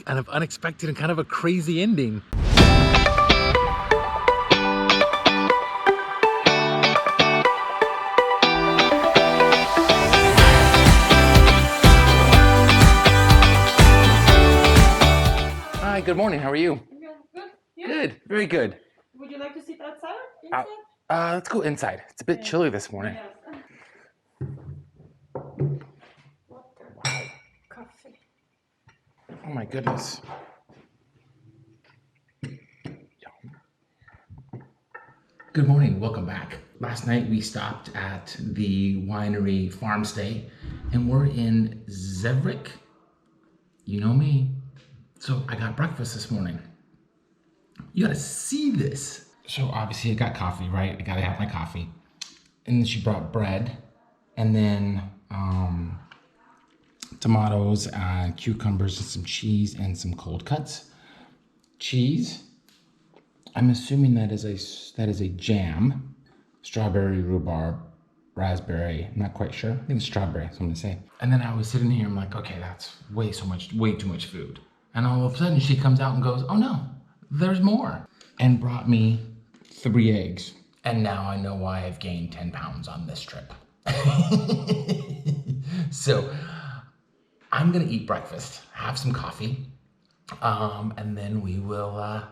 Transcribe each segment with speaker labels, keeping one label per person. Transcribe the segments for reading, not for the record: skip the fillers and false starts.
Speaker 1: kind of unexpected and kind of a crazy ending. Hi, good morning. How are you?
Speaker 2: Good. Yeah.
Speaker 1: Good. Very good.
Speaker 2: Would you like to sit outside? Inside?
Speaker 1: Let's go inside. It's a bit chilly this morning.
Speaker 2: Yes. Water. Coffee.
Speaker 1: Oh my goodness. Good morning, welcome back. Last night we stopped at the Winery Farm Stay and we're in Zevrik. You know me. So I got breakfast this morning. You gotta see this. So obviously I got coffee, right? I gotta have my coffee. And then she brought bread and then tomatoes, cucumbers, and some cheese and some cold cuts. Cheese, I'm assuming that is a jam. Strawberry, rhubarb, raspberry, I'm not quite sure. I think it's strawberry, that's what I'm gonna say. And then I was sitting here, I'm like, okay, that's way too much food. And all of a sudden she comes out and goes, oh no, there's more. And brought me 3 eggs. And now I know why I've gained 10 pounds on this trip. So I'm gonna eat breakfast, have some coffee, and then we will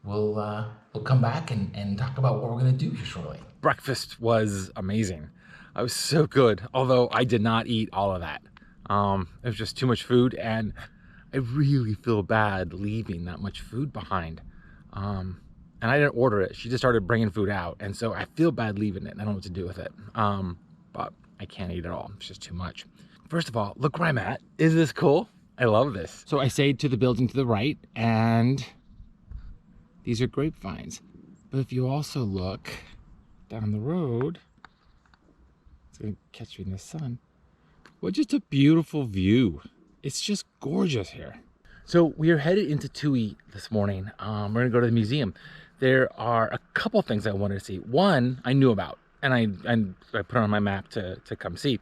Speaker 1: we'll come back and talk about what we're gonna do here shortly. Breakfast was amazing. It was so good, although I did not eat all of that. It was just too much food, and I really feel bad leaving that much food behind. And I didn't order it. She just started bringing food out, and so I feel bad leaving it. And I don't know what to do with it, but I can't eat it all. It's just too much. First of all, look where I'm at. Is this cool? I love this. So I stayed to the building to the right, and these are grapevines. But if you also look down the road, it's gonna catch me in the sun. Well, just a beautiful view. It's just gorgeous here. So we are headed into Ptuj this morning. We're gonna go to the museum. There are a couple things I wanted to see. One, I knew about, and I put it on my map to come see.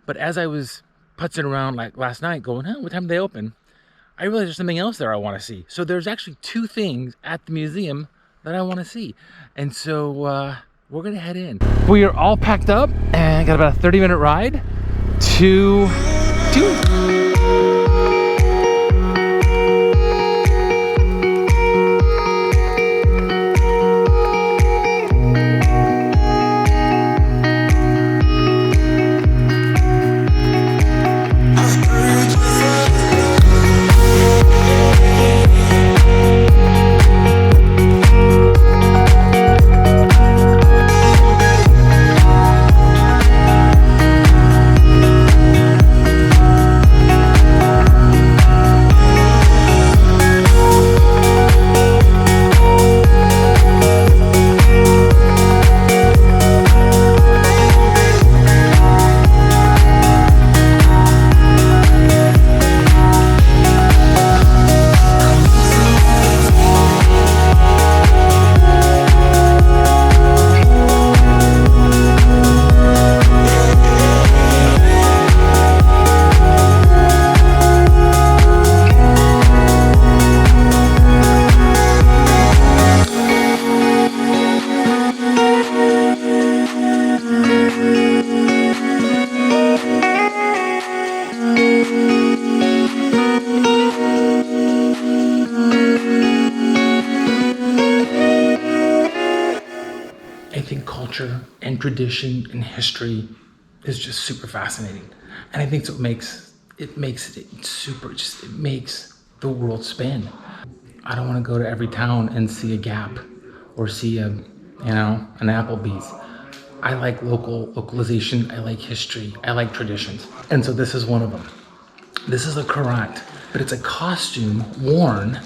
Speaker 1: But as I was putzing around like last night going, what time do they open? I realized there's something else there I want to see. So there's actually 2 things at the museum that I want to see. And so we're gonna head in. We are all packed up and got about a 30-minute ride to Ptuj. Culture and tradition and history is just super fascinating, and I think it's what makes it makes the world spin. I don't want to go to every town and see a Gap or see an Applebee's. I like localization. I like history. I like traditions, and so this is one of them. This is a Kurent, but it's a costume worn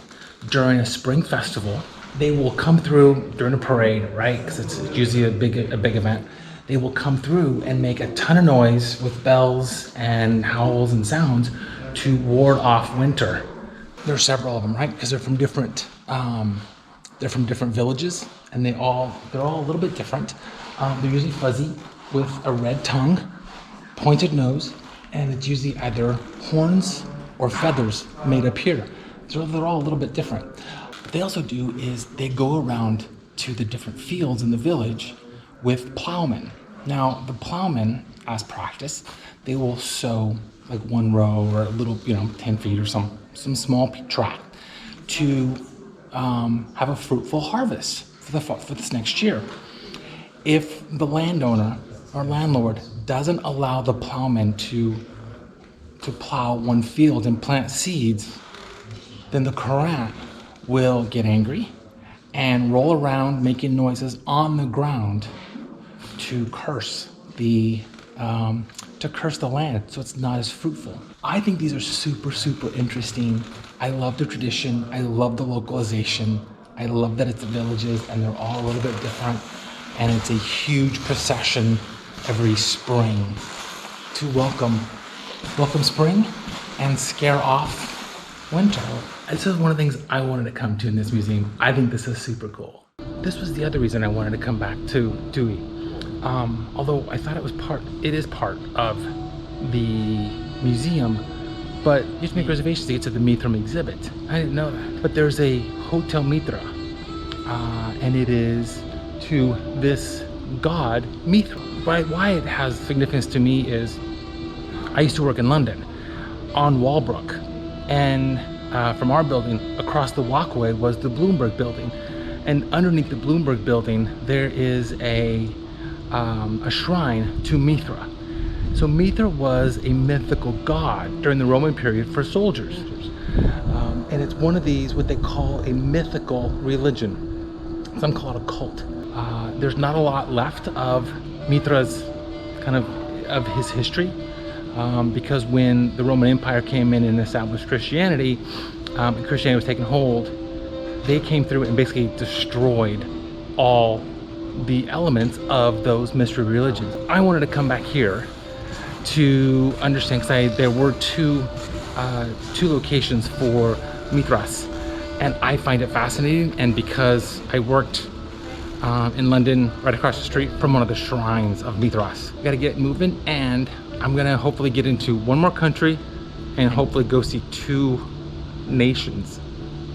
Speaker 1: during a spring festival. They will come through during a parade, right? Because it's usually a big event. They will come through and make a ton of noise with bells and howls and sounds to ward off winter. There are several of them, right? Because they're from different villages, and they're all a little bit different. They're usually fuzzy with a red tongue, pointed nose, and it's usually either horns or feathers made up here. So they're all a little bit different. What they also do is they go around to the different fields in the village with plowmen. Now, the plowmen, as practice, they will sow like one row or a little, 10 feet or some small tract to have a fruitful harvest for this next year. If the landowner or landlord doesn't allow the plowman to plow one field and plant seeds, then the Korent will get angry and roll around making noises on the ground to curse the land, so it's not as fruitful. I think these are super, super interesting. I love the tradition. I love the localization. I love that it's villages and they're all a little bit different. And it's a huge procession every spring to welcome spring and scare off winter. This is one of the things I wanted to come to in this museum. I think this is super cool. This was the other reason I wanted to come back to Ptuj. Although I thought it is part of the museum, but you have to make reservations to get to the Mithra exhibit. I didn't know that. But there's a Hotel Mithra, and it is to this god, Mithra. Why it has significance to me is I used to work in London on Walbrook, and from our building across the walkway was the Bloomberg building, and underneath the Bloomberg building there is a shrine to Mithra. So Mithra was a mythical god during the Roman period for soldiers, and it's one of these what they call a mythical religion. Some call it a cult. There's not a lot left of Mithra's of his history, because when the Roman Empire came in and established Christianity, and Christianity was taking hold, they came through and basically destroyed all the elements of those mystery religions. I wanted to come back here to understand, because there were two locations for Mithras, and I find it fascinating. And because I worked in London, right across the street from one of the shrines of Mithras. We gotta get moving, and I'm gonna hopefully get into one more country and hopefully go see 2 nations.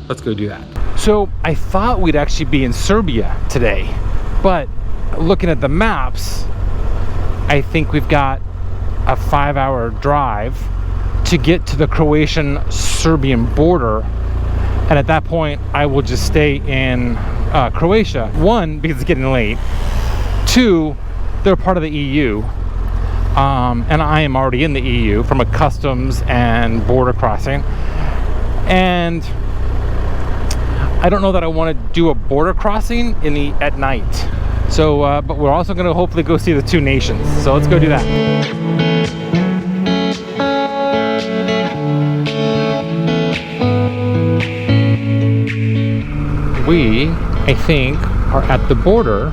Speaker 1: Let's go do that. So I thought we'd actually be in Serbia today, but looking at the maps, I think we've got a 5-hour drive to get to the Croatian-Serbian border, and at that point I will just stay in Croatia. 1, because it's getting late. 2, they're part of the EU, and I am already in the EU from a customs and border crossing, and I don't know that I want to do a border crossing at night. So, but we're also going to hopefully go see the 2 nations. So let's go do that. We, I think, are at the border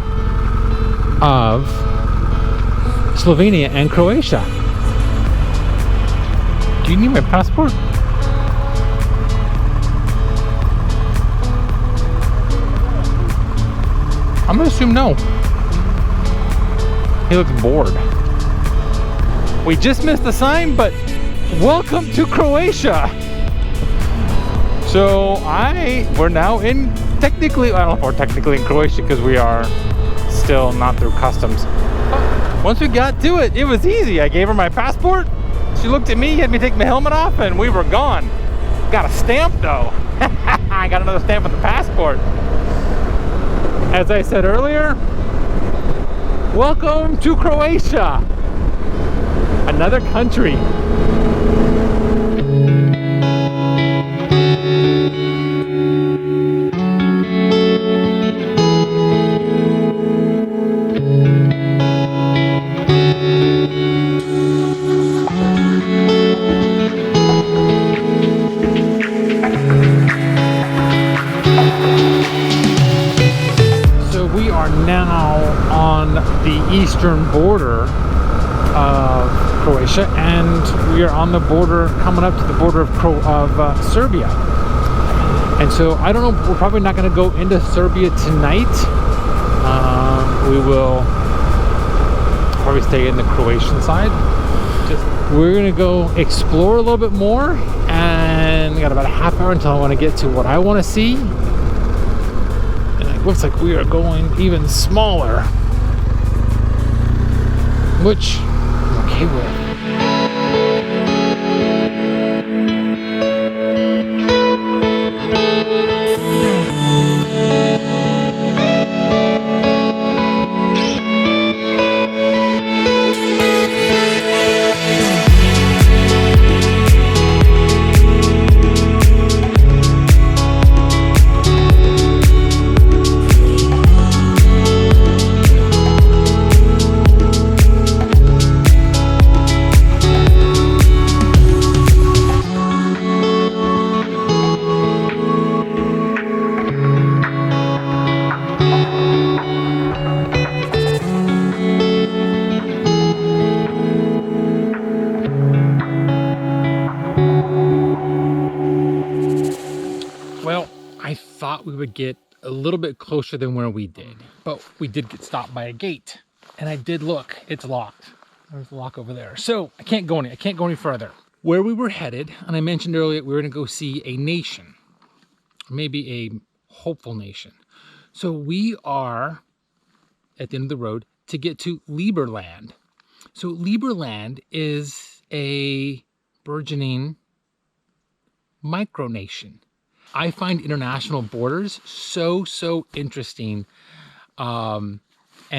Speaker 1: of Slovenia and Croatia. Do you need my passport? I'm gonna assume no. He looks bored. We just missed the sign, but welcome to Croatia. So we're now in technically, I don't know if we're technically in Croatia because we are still not through customs. Once we got to it, it was easy. I gave her my passport. She looked at me, had me take my helmet off, and we were gone. Got a stamp though. I got another stamp on the passport. As I said earlier, welcome to Croatia, another country. The eastern border of Croatia, and we are on the border, coming up to the border of Serbia. And so I don't know, we're probably not going to go into Serbia tonight. We will probably stay in the Croatian side. We're going to go explore a little bit more and We got about a half hour until I want to get to what I want to see. And it looks like we are going even smaller, which I'm okay with. Well, I thought we would get a little bit closer than where we did, but we did get stopped by a gate, and I did look. It's locked. There's a lock over there, so I can't go any further. Where we were headed, and I mentioned earlier, we were going to go see a nation, maybe a hopeful nation. So we are at the end of the road to get to Lieberland. So Lieberland is a burgeoning micronation. I find international borders so interesting, and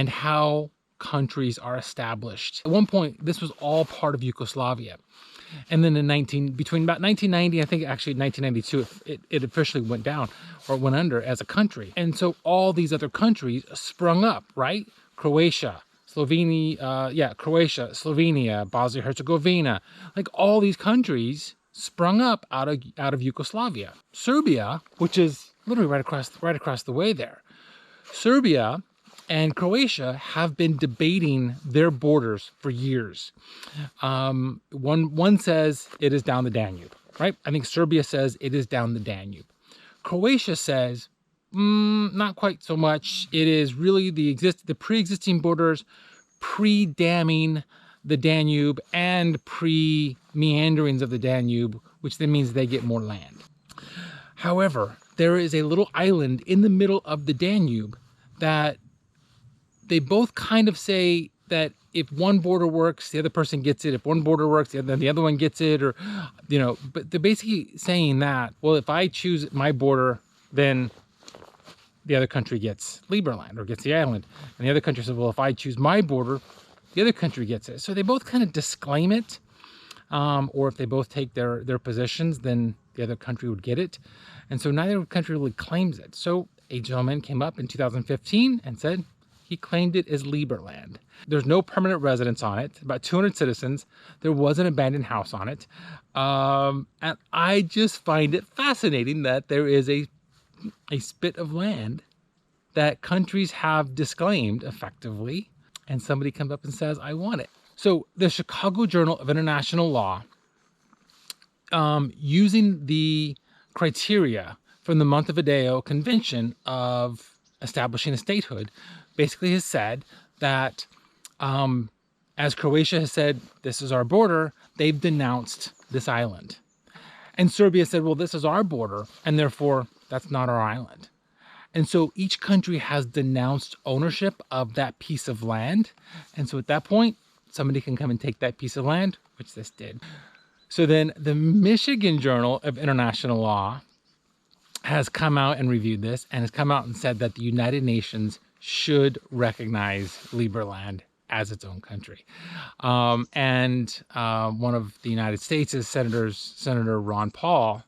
Speaker 1: how countries are established. At one point, this was all part of Yugoslavia. And then between about 1990, I think actually 1992, it officially went down or went under as a country. And so all these other countries sprung up, right? Croatia, Slovenia, Bosnia-Herzegovina, like all these countries sprung up out of Yugoslavia. Serbia, which is literally right across the way there. Serbia and Croatia have been debating their borders for years. One says it is down the Danube, right? I think Serbia says it is down the Danube. Croatia says, not quite so much. It is really the pre-existing borders, pre-damming the Danube and pre-meanderings of the Danube, which then means they get more land. However, there is a little island in the middle of the Danube that they both kind of say that if one border works, the other person gets it. If one border works, then the other one gets it, or, but they're basically saying that, well, if I choose my border, then the other country gets Lieberland or gets the island. And the other country says, well, if I choose my border, the other country gets it. So they both kind of disclaim it, or if they both take their positions, then the other country would get it. And so neither country really claims it. So a gentleman came up in 2015 and said he claimed it as Lieberland. There's no permanent residence on it, about 200 citizens. There was an abandoned house on it. And I just find it fascinating that there is a spit of land that countries have disclaimed effectively, and somebody comes up and says, I want it. So the Chicago Journal of International Law, using the criteria from the Montevideo Convention of establishing a statehood, basically has said that, as Croatia has said, this is our border, they've denounced this island. And Serbia said, well, this is our border, and therefore that's not our island. And so each country has denounced ownership of that piece of land. And so at that point, somebody can come and take that piece of land, which this did. So then the Michigan Journal of International Law has come out and reviewed this and has come out and said that the United Nations should recognize Lieberland as its own country. And one of the United States' senators, Senator Ron Paul,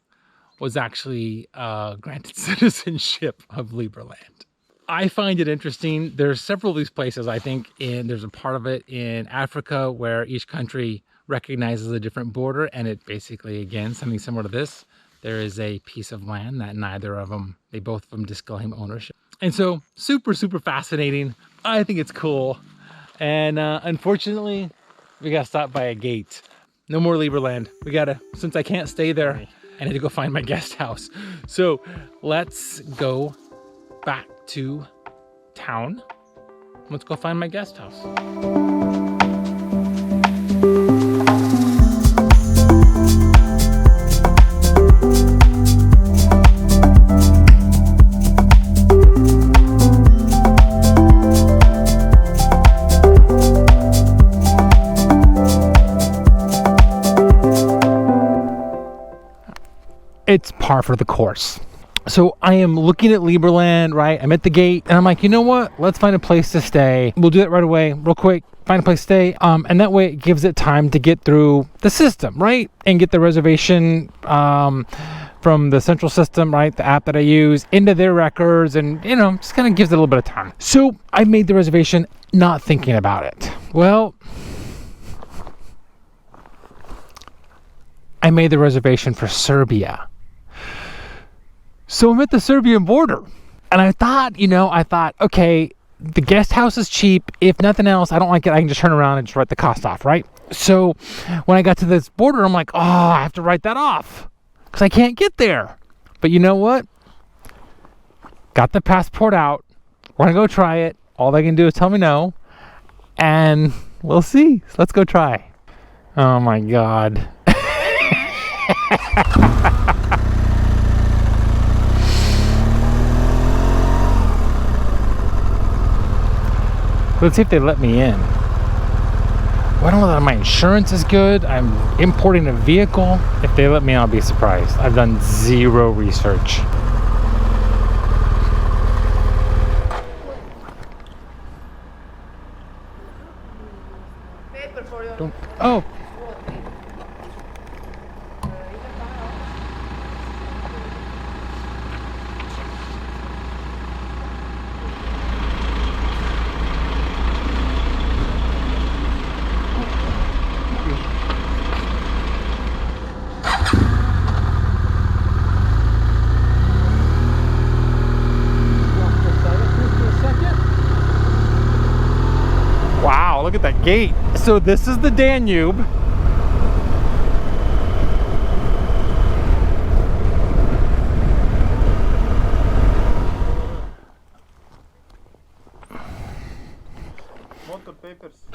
Speaker 1: was actually granted citizenship of Lieberland. I find it interesting. There's several of these places, I think, there's a part of it in Africa where each country recognizes a different border, and it basically, again, something similar to this. There is a piece of land that they both of them disclaim ownership. And so, super fascinating. I think it's cool. And unfortunately, we got stopped by a gate. No more Lieberland. Since I can't stay there, I need to go find my guest house. So let's go back to town. Let's go find my guest house. it's par for the course. So I am looking at Lieberland, right? I'm at the gate and I'm like, you know what? Let's find a place to stay. We'll do that right away, real quick. Find a place to stay. And that way it gives it time to get through the system, right? And get the reservation from the central system, right? The app that I use into their records, and just kind of gives it a little bit of time. So I made the reservation not thinking about it. Well, I made the reservation for Serbia. So I'm at the Serbian border, and I thought, okay, the guest house is cheap. If nothing else, I don't like it, I can just turn around and just write the cost off, right? So when I got to this border, I'm like, oh, I have to write that off because I can't get there. But you know what? Got the passport out. Want to go try it. All they can do is tell me no, and we'll see. So let's go try. Oh my God. Let's see if they let me in. Well, I don't know that my insurance is good. I'm importing a vehicle. If they let me in, I'll be surprised. I've done zero research. Oh. Look at that gate. So this is the Danube.
Speaker 3: Motor papers.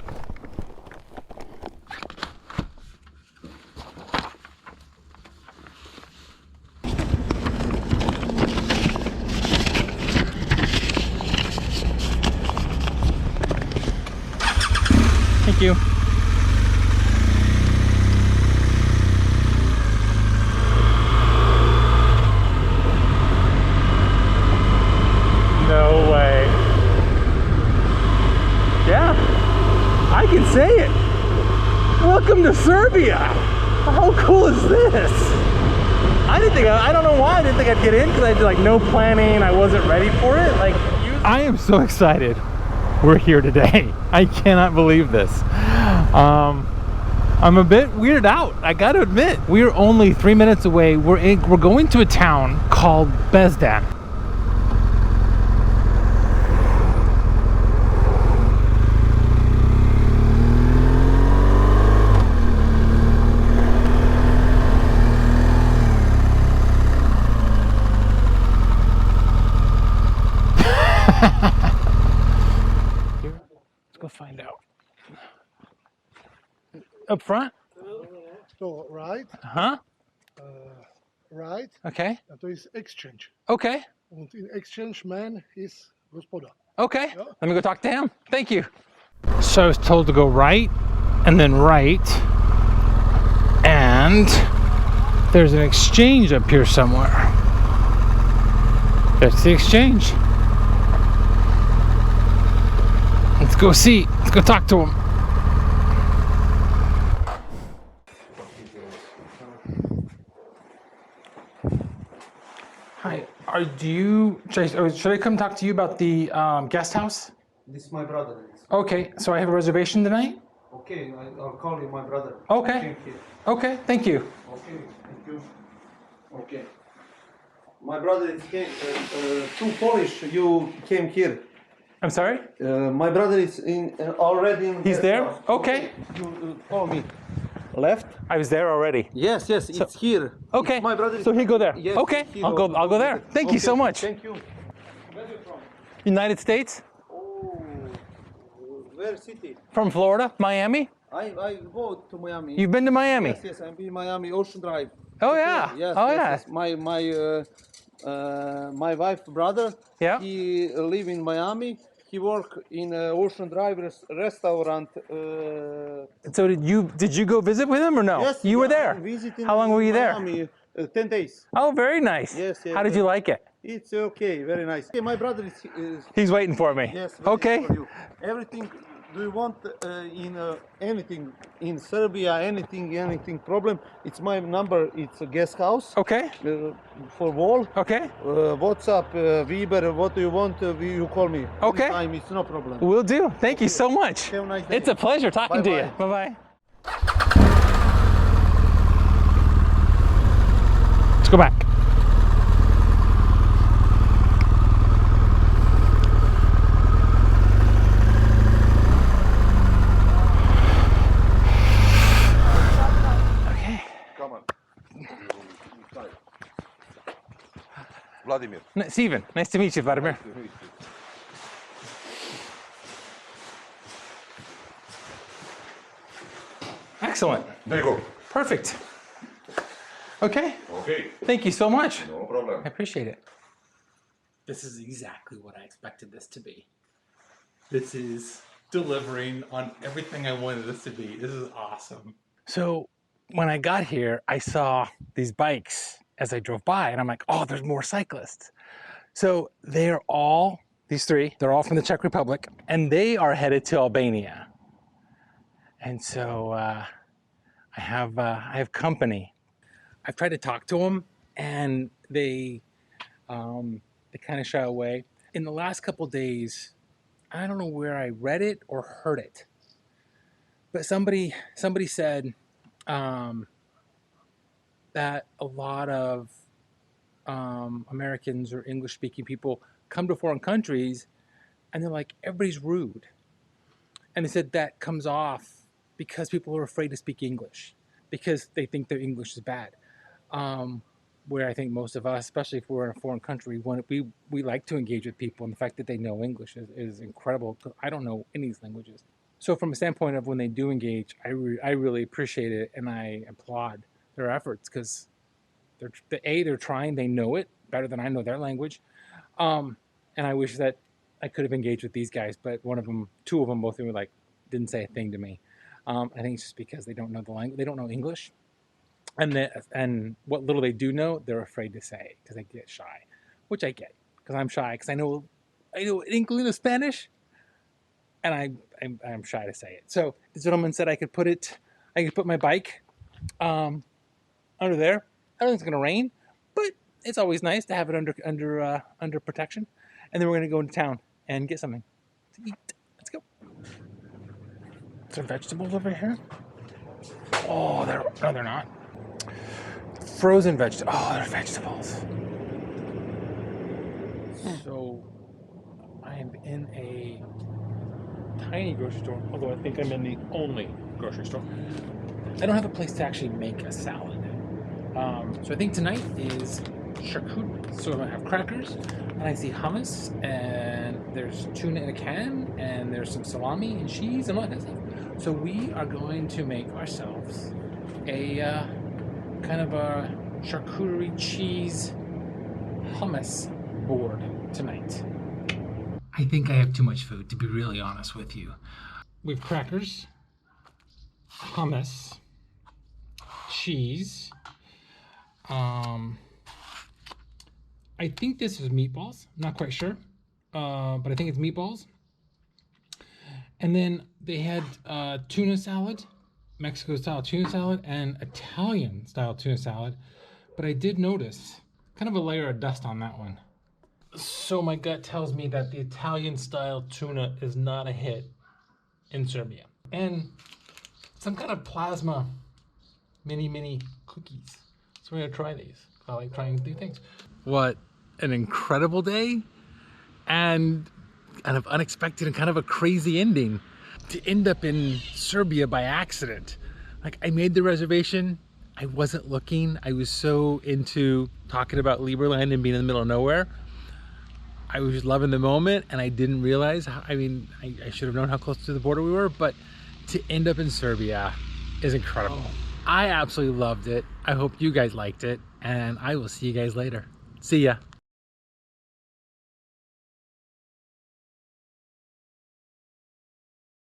Speaker 1: Thank you. No way. Yeah, I can say it. Welcome to Serbia. How cool is this? I don't know why I didn't think I'd get in, because I did like no planning. I wasn't ready for it. I am so excited. We're here today. I cannot believe this. I'm a bit weirded out, I gotta admit. We're only 3 minutes away. We're going to a town called Bezdan. Let's go find out. Up front?
Speaker 4: So, right?
Speaker 1: Huh?
Speaker 4: Right.
Speaker 1: Okay.
Speaker 4: A to jest exchange.
Speaker 1: Okay.
Speaker 4: Und in exchange man is gospoda.
Speaker 1: Okay.
Speaker 4: Yeah.
Speaker 1: Let me go talk to him. Thank you. So I was told to go right and then right. And there's an exchange up here somewhere. That's the exchange. Let's go see. Let's go talk to him. Hi. Should I come talk to you about the guest house?
Speaker 3: This is my brother.
Speaker 1: Okay. So I have a reservation tonight.
Speaker 3: Okay, I'll call you my brother.
Speaker 1: Okay. Okay. Thank you.
Speaker 3: Okay, thank you. Okay. My brother is too Polish. You came here.
Speaker 1: I'm sorry?
Speaker 3: My brother is already in.
Speaker 1: He's there?
Speaker 3: house.
Speaker 1: Okay.
Speaker 3: You call me. Left?
Speaker 1: I was there already.
Speaker 3: Yes, it's here.
Speaker 1: Okay.
Speaker 3: It's my brother.
Speaker 1: So he go there.
Speaker 3: Yes,
Speaker 1: Okay.
Speaker 3: he
Speaker 1: I'll go there. Thank you so much.
Speaker 3: Thank you. Where are you from?
Speaker 1: United States?
Speaker 3: Oh, where city?
Speaker 1: From Florida? Miami?
Speaker 3: I go to Miami.
Speaker 1: You've been to Miami?
Speaker 3: Yes, I'm in Miami, Ocean Drive.
Speaker 1: Oh yeah.
Speaker 3: Yes,
Speaker 1: oh
Speaker 3: yes,
Speaker 1: yeah.
Speaker 3: yes. My wife brother.
Speaker 1: Yeah.
Speaker 3: He live in Miami. He work in Ocean Drive restaurant.
Speaker 1: So did you go visit with him or no?
Speaker 3: Yes.
Speaker 1: You were there.
Speaker 3: I'm visiting
Speaker 1: How long were you there?
Speaker 3: Miami, 10 days.
Speaker 5: Oh, very nice.
Speaker 3: Yes, yes.
Speaker 5: How did you like it?
Speaker 3: It's okay, very nice. Okay, my brother is
Speaker 5: He's waiting for me.
Speaker 3: yes.
Speaker 5: Okay.
Speaker 3: For you. Everything. Do you want in anything in Serbia? Anything problem? It's my number. It's a guest house.
Speaker 5: Okay.
Speaker 3: For wall.
Speaker 5: Okay.
Speaker 3: WhatsApp, Viber. What do you want? You call me.
Speaker 5: Okay.
Speaker 3: Anytime, it's no problem.
Speaker 5: Will do. Thank you so much.
Speaker 3: Have a nice day.
Speaker 5: It's a pleasure talking to you.
Speaker 3: Bye-bye.
Speaker 5: Bye-bye. Let's go back. Okay.
Speaker 6: Come on. Vladimir.
Speaker 5: Steven, nice to meet you, Vladimir. Excellent.
Speaker 6: There you go.
Speaker 5: Perfect. Okay.
Speaker 6: Okay.
Speaker 5: Thank you so much.
Speaker 6: No problem.
Speaker 5: I appreciate it.
Speaker 1: This is exactly what I expected this to be. This is delivering on everything I wanted this to be. This is awesome.
Speaker 5: So when I got here, I saw these bikes as I drove by, and I'm like, oh, there's more cyclists. So they're all, these three, they're all from the Czech Republic, and they are headed to Albania. And so I have company. I've tried to talk to them, and they kind of shy away. In the last couple days, I don't know where I read it or heard it, but somebody said that a lot of Americans or English-speaking people come to foreign countries, and they're like, everybody's rude. And they said that comes off because people are afraid to speak English because they think their English is bad. Where I think most of us, especially if we're in a foreign country, we like to engage with people, and the fact that they know English is incredible, because I don't know any of these languages. So from a standpoint of when they do engage, I really appreciate it, and I applaud their efforts, because they're trying, they know it better than I know their language, and I wish that I could have engaged with these guys, but two of them both were like, didn't say a thing to me. I think it's just because they don't know the language, they don't know English. And what little they do know, they're afraid to say because they get shy, which I get, because I'm shy, because I know an inkling of Spanish, and I'm shy to say it. So the gentleman said I could put my bike under there. I don't think it's gonna rain, but it's always nice to have it under protection. And then we're gonna go into town and get something to eat. Let's go. Is there vegetables over here? Oh, no, they're not. Frozen vegetables. Oh, they're vegetables. So I'm in a tiny grocery store, although I think I'm in the only grocery store. I don't have a place to actually make a salad. So I think tonight is charcuterie. So I'm gonna have crackers, and I see hummus, and there's tuna in a can, and there's some salami and cheese and all that kind of stuff. So we are going to make ourselves a kind of a charcuterie cheese hummus board tonight. I think I have too much food, to be really honest with you. We have crackers, hummus, cheese. I think this is meatballs. I'm not quite sure, but I think it's meatballs. And then they had tuna salad, Mexico-style tuna salad, and Italian-style tuna salad. But I did notice kind of a layer of dust on that one. So my gut tells me that the Italian-style tuna is not a hit in Serbia. And some kind of plasma mini cookies. So we're gonna try these. I like trying new things. What an incredible day, and kind of unexpected and kind of a crazy ending. To end up in Serbia by accident. Like, I made the reservation, I wasn't looking. I was so into talking about Lieberland and being in the middle of nowhere. I was just loving the moment, and I didn't realize how, I should have known how close to the border we were, but to end up in Serbia is incredible. I absolutely loved it. I hope you guys liked it, and I will see you guys later. See ya.